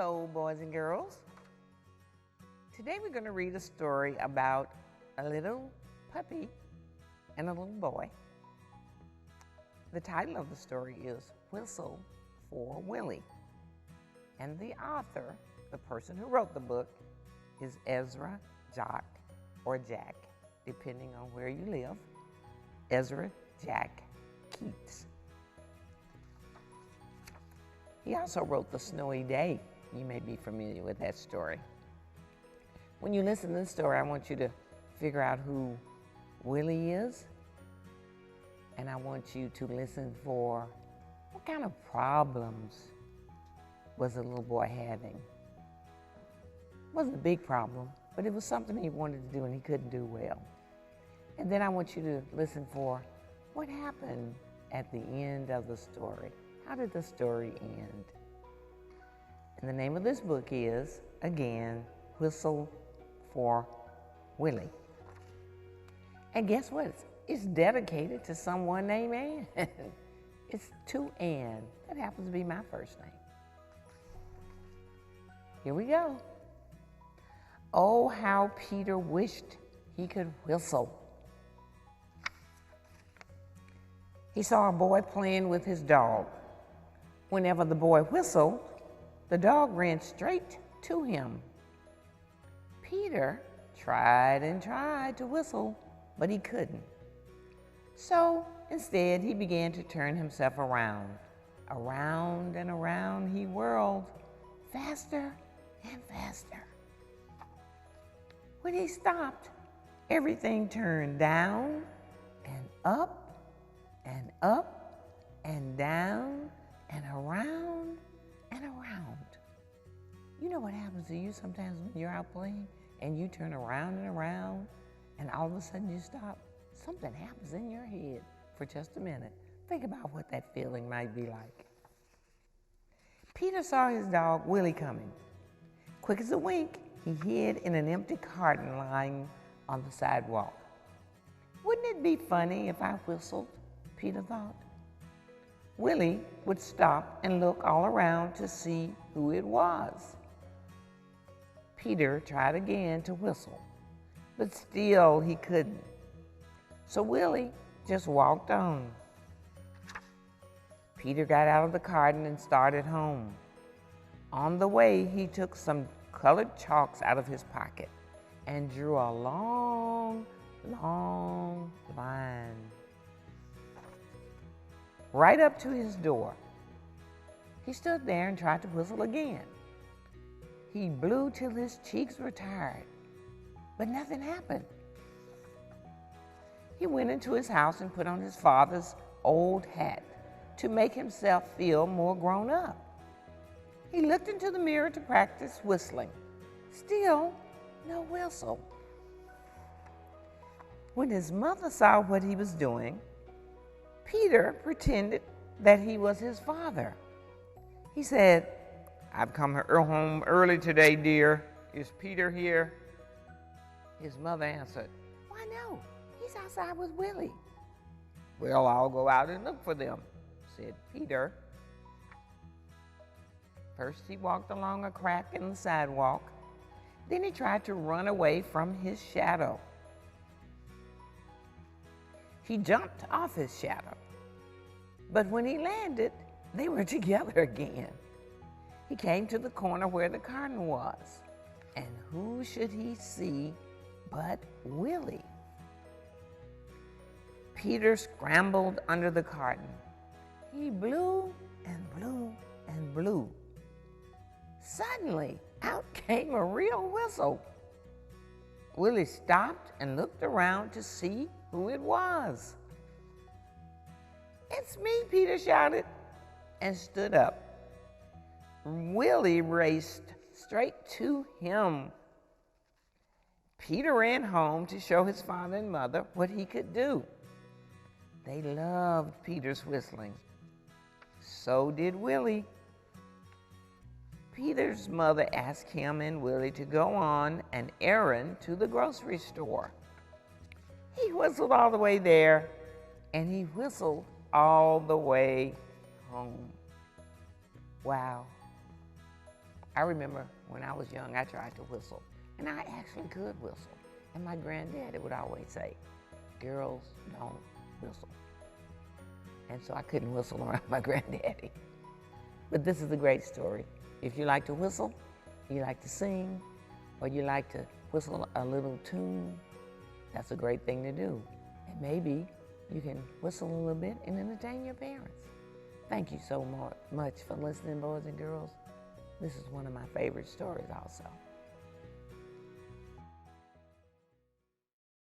Hello, boys and girls. Today we're going to read a story about a little puppy and a little boy. The title of the story is Whistle for Willie. And the author, the person who wrote the book, is Ezra, Jock, or Jack, depending on where you live. Ezra Jack Keats. He also wrote The Snowy Day. You may be familiar with that story. When you listen to this story, I want you to figure out who Willie is, and I want you to listen for what kind of problems was the little boy having. It wasn't a big problem, but it was something he wanted to do and he couldn't do well. And then I want you to listen for what happened at the end of the story. How did the story end? And the name of this book is, again, Whistle for Willie. And guess what? It's dedicated to someone named Ann. It's to Ann. That happens to be my first name. Here we go. Oh, how Peter wished he could whistle. He saw a boy playing with his dog. Whenever the boy whistled, the dog ran straight to him. Peter tried and tried to whistle, but he couldn't. So instead, he began to turn himself around. Around and around he whirled, faster and faster. When he stopped, everything turned down and up and up and down and around and around. You know what happens to you sometimes when you're out playing and you turn around and all of a sudden you stop? Something happens in your head for just a minute. Think about what that feeling might be like. Peter saw his dog Willie coming. Quick as a wink, he hid in an empty carton lying on the sidewalk. Wouldn't it be funny if I whistled? Peter thought. Willie would stop and look all around to see who it was. Peter tried again to whistle, but still he couldn't. So Willie just walked on. Peter got out of the carton and started home. On the way, he took some colored chalks out of his pocket and drew a long, long line right up to his door. He stood there and tried to whistle again. He blew till his cheeks were tired, but nothing happened. He went into his house and put on his father's old hat to make himself feel more grown up. He looked into the mirror to practice whistling. Still, no whistle. When his mother saw what he was doing, Peter pretended that he was his father. He said, "I've come home early today, dear. Is Peter here?" His mother answered, "Why, no, he's outside with Willie." "Well, I'll go out and look for them," said Peter. First, he walked along a crack in the sidewalk. Then he tried to run away from his shadow. He jumped off his shadow. But when he landed, they were together again. He came to the corner where the carton was. And who should he see but Willie? Peter scrambled under the carton. He blew and blew and blew. Suddenly, out came a real whistle. Willie stopped and looked around to see who it was. "It's me," Peter shouted, and stood up. Willie raced straight to him. Peter ran home to show his father and mother what he could do. They loved Peter's whistling. So did Willie. Peter's mother asked him and Willie to go on an errand to the grocery store. He whistled all the way there, and he whistled all the way home. Wow. I remember when I was young, I tried to whistle, and I actually could whistle. And my granddaddy would always say, girls don't whistle. And so I couldn't whistle around my granddaddy. But this is a great story. If you like to whistle, you like to sing, or you like to whistle a little tune, that's a great thing to do. And maybe you can whistle a little bit and entertain your parents. Thank you so much for listening, boys and girls. This is one of my favorite stories also.